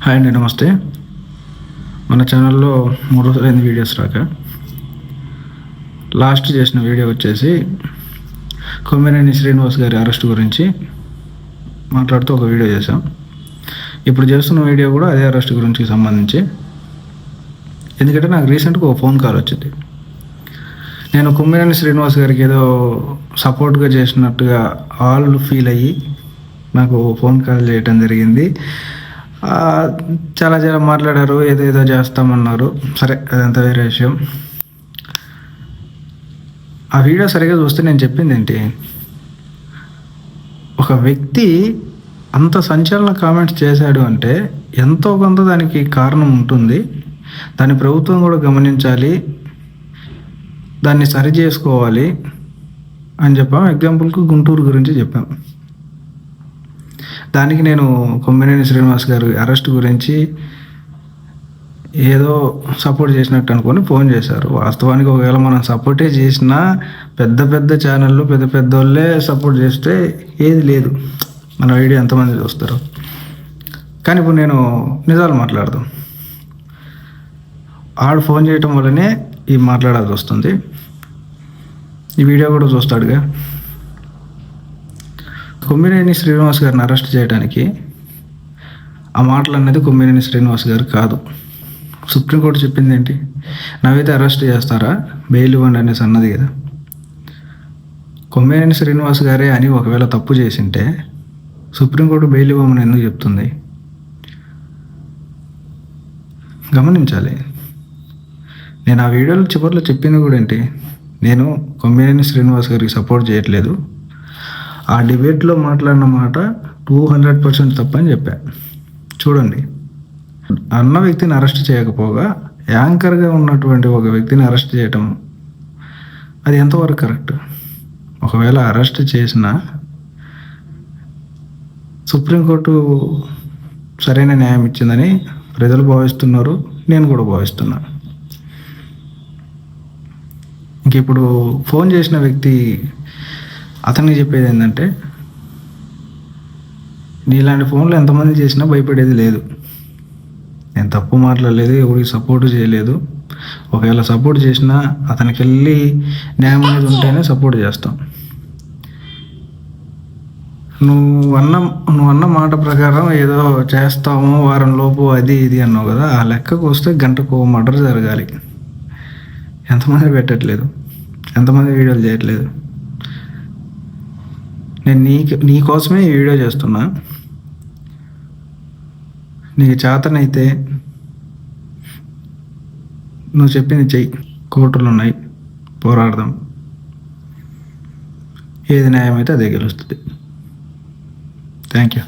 Hi అండి, నమస్తే. మన ఛానల్లో 3 రోజులైంది వీడియోస్ రాక. లాస్ట్ చేసిన వీడియో వచ్చేసి కొమ్మినేని శ్రీనివాస్ గారి అరెస్ట్ గురించి మాట్లాడుతూ ఒక వీడియో చేశాం. ఇప్పుడు చేస్తున్న వీడియో కూడా అదే అరెస్ట్ గురించి సంబంధించి. ఎందుకంటే నాకు రీసెంట్గా ఒక ఫోన్ కాల్ వచ్చింది. నేను కొమ్మినేని శ్రీనివాస్ గారికి ఏదో సపోర్ట్గా చేసినట్టుగా వాళ్ళు ఫీల్ అయ్యి నాకు ఫోన్ కాల్ చేయటం జరిగింది. చాలా మాట్లాడారు, ఏదేదో చేస్తామన్నారు. సరే, అదంతా వేరే విషయం. ఆ వీడియో సరిగా చూస్తే నేను చెప్పింది ఏంటి, ఒక వ్యక్తి అంత సంచలన కామెంట్స్ చేశాడు అంటే ఎంతో కొంత దానికి కారణం ఉంటుంది. దాన్ని ప్రభుత్వం కూడా గమనించాలి, దాన్ని సరి చేసుకోవాలి అని చెప్పాం. ఎగ్జాంపుల్కి గుంటూరు గురించి చెప్పాం. దానికి నేను కొమ్మినేని శ్రీనివాస్ గారు అరెస్ట్ గురించి ఏదో సపోర్ట్ చేసినట్టు అనుకొని ఫోన్ చేశారు. వాస్తవానికి ఒకవేళ మనం సపోర్టే చేసినా పెద్ద ఛానళ్ళు పెద్ద వాళ్ళే సపోర్ట్ చేస్తే ఏది లేదు, మన వీడియో ఎంతమంది చూస్తారు. కానీ ఇప్పుడు నేను నిజాలు మాట్లాడదాం. ఆడు ఫోన్ చేయటం వల్లనే ఈ మాట్లాడాల్సి వస్తుంది. ఈ వీడియో కూడా చూస్తాడుగా. కొమ్మినేని శ్రీనివాస్ గారిని అరెస్ట్ చేయడానికి ఆ మాటలు అనేది కొమ్మినేని శ్రీనివాస్ గారు కాదు. సుప్రీంకోర్టు చెప్పింది ఏంటి, నవ్వితే అరెస్ట్ చేస్తారా, బెయిల్ ఇవ్వండి అనేసి అన్నది కదా. కొమ్మినేని శ్రీనివాస్ గారే అని ఒకవేళ తప్పు చేసింటే సుప్రీంకోర్టు బెయిల్ ఇవ్వమని ఎందుకు చెప్తుంది? గమనించాలి. నేను ఆ వీడియోలో చివరిలో చెప్పింది కూడా ఏంటి, నేను కొమ్మినేని శ్రీనివాస్ గారికి సపోర్ట్ చేయట్లేదు, ఆ డిబేట్లో మాట్లాడిన మాట 200% తప్పని చెప్పా. చూడండి, అన్న వ్యక్తిని అరెస్ట్ చేయకపోగా యాంకర్గా ఉన్నటువంటి ఒక వ్యక్తిని అరెస్ట్ చేయటం అది ఎంతవరకు కరెక్ట్? ఒకవేళ అరెస్ట్ చేసినా సుప్రీంకోర్టు సరైన న్యాయం ఇచ్చిందని ప్రజలు భావిస్తున్నారు, నేను కూడా భావిస్తున్నా. ఇంక ఇప్పుడు ఫోన్ చేసిన వ్యక్తి అతనికి చెప్పేది ఏంటంటే, నీలాంటి ఫోన్లు ఎంతమంది చేసినా భయపడేది లేదు. నేను తప్పు మాట్లాడలేదు, ఎవరికి సపోర్ట్ చేయలేదు. ఒకవేళ సపోర్ట్ చేసినా అతనికి వెళ్ళి న్యాయం అనేది ఉంటేనే సపోర్ట్ చేస్తాం. నువ్వు అన్న మాట ప్రకారం ఏదో చేస్తాము వారం లోపు అది ఇది అన్నావు కదా, ఆ లెక్కకు వస్తే గంటకు మర్డర్ జరగాలి. ఎంతమంది పెట్టట్లేదు, ఎంతమంది వీడియోలు చేయట్లేదు. నేను నీ కోసమే ఈ వీడియో చేస్తున్నా. నీకు చేతనైతే నువ్వు చెప్పింది చెయ్యి. కోర్టులు ఉన్నాయి, పోరాడదాం. ఏది న్యాయం అయితే అదే గెలుస్తుంది. Thank you.